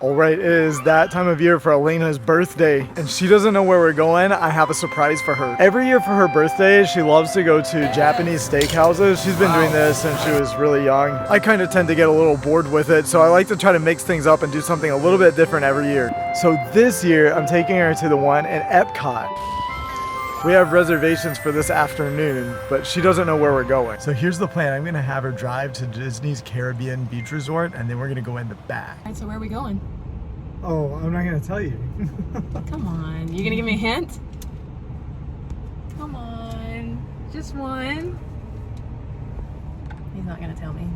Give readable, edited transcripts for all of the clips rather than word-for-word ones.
All right, it is that time of year for Alaina's birthday, and she doesn't know where we're going. I have a surprise for her. Every year for her birthday, she loves to go to Japanese steakhouses. She's been doing this since she was really young. I kind of tend to get a little bored with it, so I like to try to mix things up and do something a little bit different every year. So this year, I'm taking her to the one in Epcot. We have reservations for this afternoon, but she doesn't know where we're going. So here's the plan. I'm gonna have her drive to Disney's Caribbean Beach Resort, and then we're gonna go in the back. All right, so where are we going? Oh, I'm not gonna tell you. Come on, you gonna give me a hint? Come on, just one. He's not gonna tell me.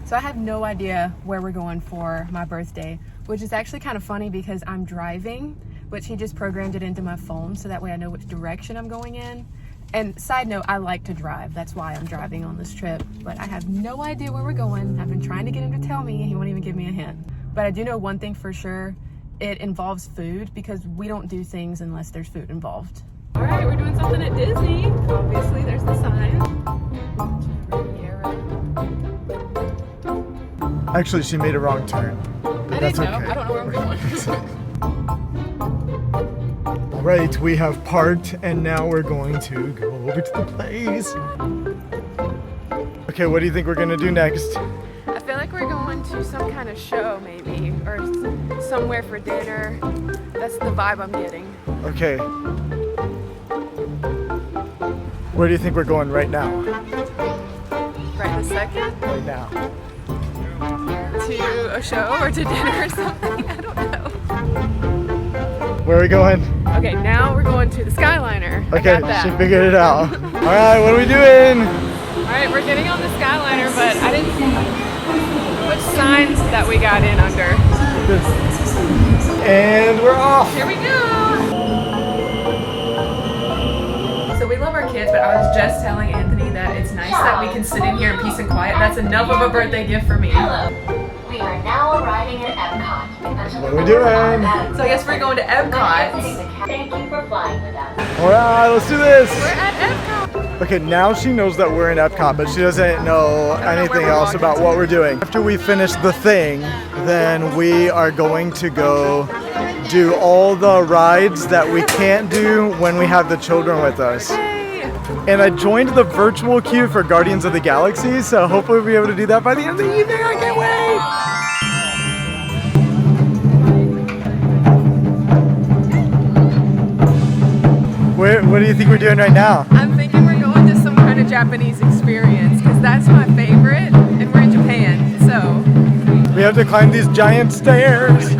So I have no idea where we're going for my birthday, which is actually kind of funny because I'm driving, which he just programmed it into my phone so that way I know which direction I'm going in. And side note, I like to drive. That's why I'm driving on this trip. But I have no idea where we're going. I've been trying to get him to tell me. He won't even give me a hint. But I do know one thing for sure. It involves food because we don't do things unless there's food involved. All right, we're doing something at Disney. Obviously, there's the sign. Actually, she made a wrong turn. But that's okay. I don't know where I'm going. Right, we have parked and now we're going to go over to the place. Okay, what do you think we're gonna do next? I feel like we're going to some kind of show maybe, or somewhere for dinner. That's the vibe I'm getting. Okay. Where do you think we're going right now? Right this second? Right now. To a show or to dinner or something? I don't know. Where are we going? Okay, now we're going to the Skyliner. Okay, I got that. she figured it out. All right, what are we doing? All right, we're getting on the Skyliner, but I didn't see which signs that we got in under. And we're off. Here we go. So we love our kids, but I was just telling Anthony that it's nice that we can sit in here in peace and quiet. That's enough of a birthday gift for me. Hello. We are now arriving at Epcot. What are we doing? So I guess we're going to Epcot. Thank you for flying with us. All right, let's do this. We're at Epcot. Okay, now she knows that we're in Epcot, but she doesn't know anything else about what we're doing. After we finish the thing, then we are going to go do all the rides that we can't do when we have the children with us. And I joined the virtual queue for Guardians of the Galaxy, so hopefully we'll be able to do that by the end of the evening. I can't wait! What do you think we're doing right now? I'm thinking we're going to some kind of Japanese experience because that's my favorite, and we're in Japan, so. We have to climb these giant stairs.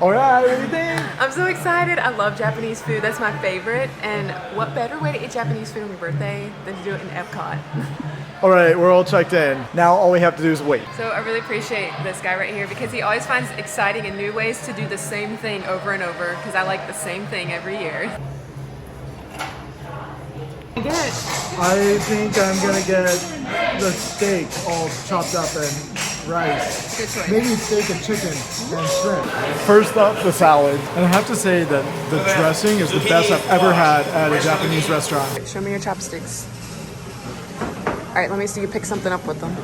All right, what do you think? I'm so excited. I love Japanese food. That's my favorite. And what better way to eat Japanese food on your birthday than to do it in Epcot? All right, we're all checked in. Now all we have to do is wait. So I really appreciate this guy right here because he always finds exciting and new ways to do the same thing over and over because I like the same thing every year. I think I'm gonna get the steak all chopped up and rice. Good choice. Maybe steak and chicken and shrimp. First up, the salad. And I have to say that the dressing is the best I've ever had at a Japanese restaurant. Show me your chopsticks. All right, let me see you pick something up with them.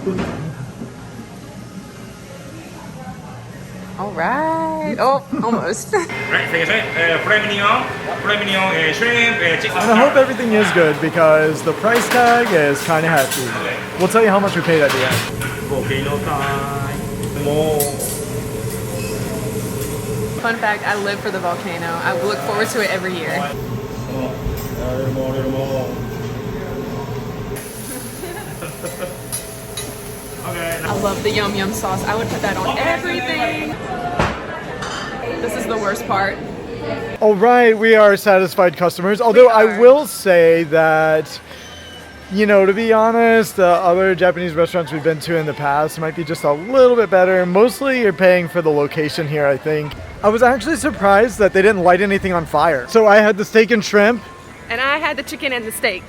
All right. Oh, almost. Right, thank you, premium shrimp, chicken. And I hope everything is good because the price tag is kind of hefty. We'll tell you how much we paid at the end. Volcano time. More. Fun fact, I live for the volcano. I look forward to it every year. I love the yum yum sauce. I would put that on everything. This is the worst part. All right, we are satisfied customers. Although I will say that, you know, to be honest, the other Japanese restaurants we've been to in the past might be just a little bit better. Mostly you're paying for the location here, I think. I was actually surprised that they didn't light anything on fire. So I had the steak and shrimp. And I had the chicken and the steak.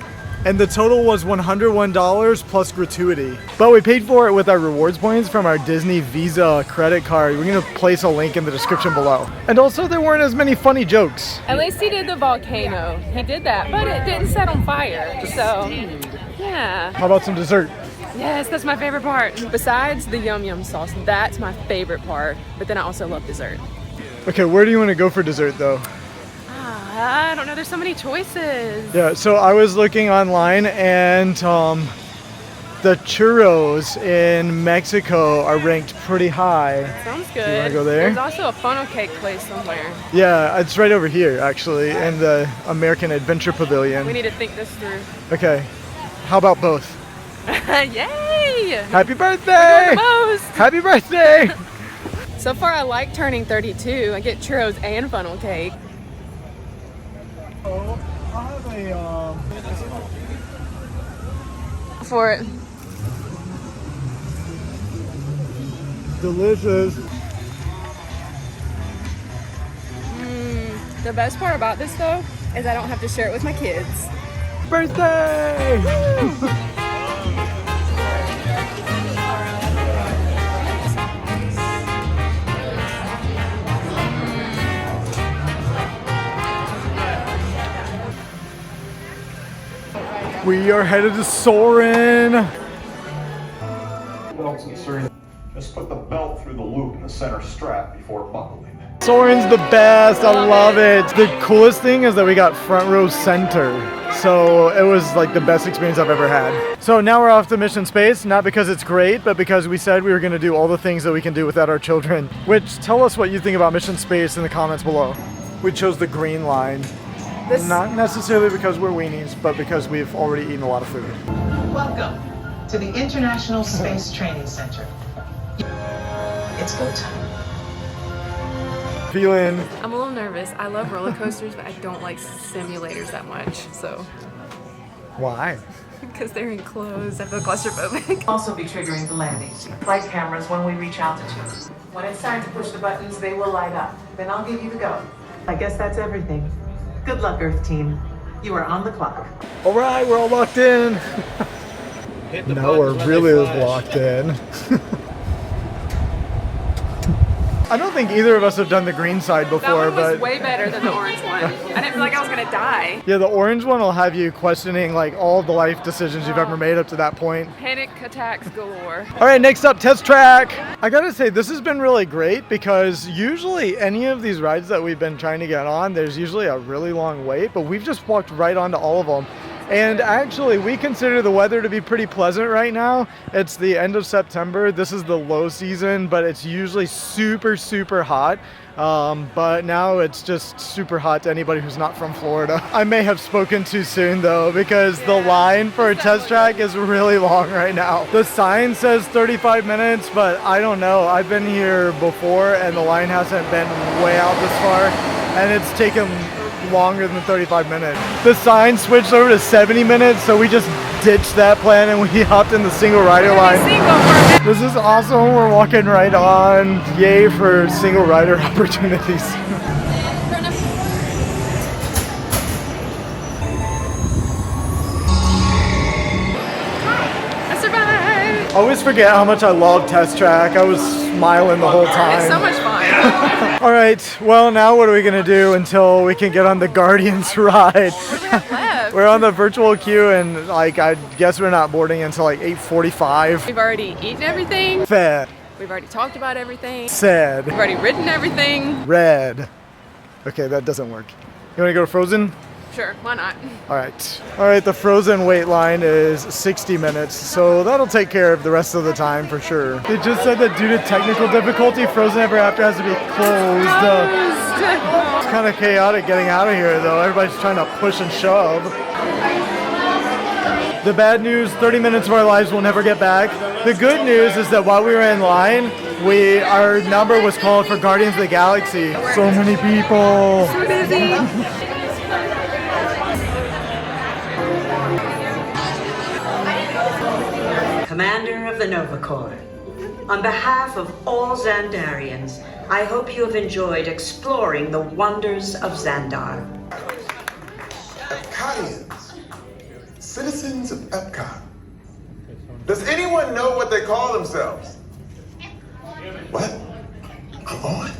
And the total was $101 plus gratuity. But we paid for it with our rewards points from our Disney Visa credit card. We're gonna place a link in the description below. And also there weren't as many funny jokes. At least he did the volcano. He did that, but it didn't set on fire. So, yeah. How about some dessert? Yes, that's my favorite part. Besides the yum yum sauce, that's my favorite part. But then I also love dessert. Okay, where do you want to go for dessert though? I don't know, there's so many choices. Yeah, so I was looking online and the churros in Mexico are ranked pretty high. Sounds good. Do you wanna go there? There's also a funnel cake place somewhere. Yeah, it's right over here actually in the American Adventure Pavilion. We need to think this through. Okay, how about both? Yay! Happy birthday! Most. Happy birthday! So far I like turning 32. I get churros and funnel cake. Oh, I'll have a For it. delicious. The best part about this though is I don't have to share it with my kids. Birthday! We are headed to Soaring. Belts inserted. Just put the belt through the loop in the center strap before buckling. Soaring's the best. I love it. The coolest thing is that we got front row center. So it was like the best experience I've ever had. So now we're off to Mission Space, not because it's great, but because we said we were going to do all the things that we can do without our children. Which, tell us what you think about Mission Space in the comments below. We chose the green line. Not necessarily because we're weenies, but because we've already eaten a lot of food. Welcome to the International Space Training Center. It's go time. Feeling. I'm a little nervous. I love roller coasters, but I don't like simulators that much. So, Why? because they're enclosed, I feel claustrophobic. Also be triggering the landings. Flight cameras when we reach altitude. When it's time to push the buttons, they will light up. Then I'll give you the go. I guess that's everything. Good luck, Earth team. You are on the clock. All right, we're all locked in. Now we're really locked in. I don't think either of us have done the green side That before, one was but way better than the orange one. I didn't feel like I was gonna die. yeah, the orange one will have you questioning like all the life decisions you've ever made up to that point. Panic attacks galore. All right, next up, test track. I gotta say, this has been really great because usually any of these rides that we've been trying to get on, there's usually a really long wait, but we've just walked right onto all of them. And actually, we consider the weather to be pretty pleasant right now. It's the end of September. This is the low season, but it's usually super, super hot. But now it's just super hot to anybody who's not from Florida. I may have spoken too soon though, because the line for a test track is really long right now. The sign says 35 minutes, but I don't know. I've been here before and the line hasn't been way out this far, and it's taken longer than 35 minutes. The sign switched over to 70 minutes, so we just ditched that plan and we hopped in the single rider line. This is awesome. We're walking right on. Yay for single rider opportunities. I survived! I always forget how much I love Test Track. I was smiling the whole time. It's so much fun. All right, well now what are we gonna do until we can get on the Guardians ride? What do we have left? We're on the virtual queue and like I guess we're not boarding until like 8:45. We've already eaten everything. Fed. We've already talked about everything. Said. We've already ridden everything. Red. Okay, that doesn't work. You wanna go to Frozen? Sure, why not? All right, the Frozen wait line is 60 minutes, so that'll take care of the rest of the time for sure. They just said that due to technical difficulty, Frozen Ever After has to be closed. It's kind of chaotic getting out of here though. Everybody's trying to push and shove. The bad news, 30 minutes of our lives we'll never get back. The good news is that while we were in line, our number was called for Guardians of the Galaxy. So many people. So busy. Commander of the Nova Corps, on behalf of all Xandarians, I hope you have enjoyed exploring the wonders of Xandar. Epcotians, citizens of Epcot. Does anyone know what they call themselves? What? Come on.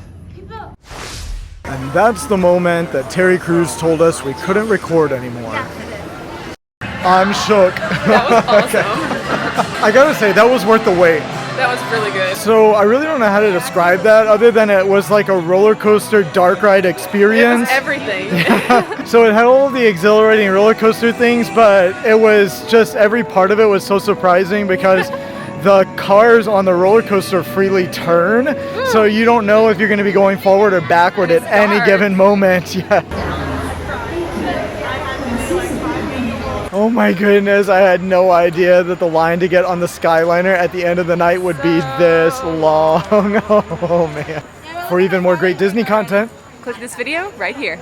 And that's the moment that Terry Crews told us we couldn't record anymore. I'm shook. That was awesome. I gotta say, that was worth the wait. That was really good. So I really don't know how to describe that other than it was like a roller coaster dark ride It experience. was everything. So it had all of the exhilarating roller coaster things, but it was just every part of it was so surprising because the cars on the roller coaster freely turn, so you don't know if you're going to be going forward or backward at any given moment. Yeah. Oh my goodness, I had no idea that the line to get on the Skyliner at the end of the night would be this long. Oh man. For even more great Disney content, Click this video right here.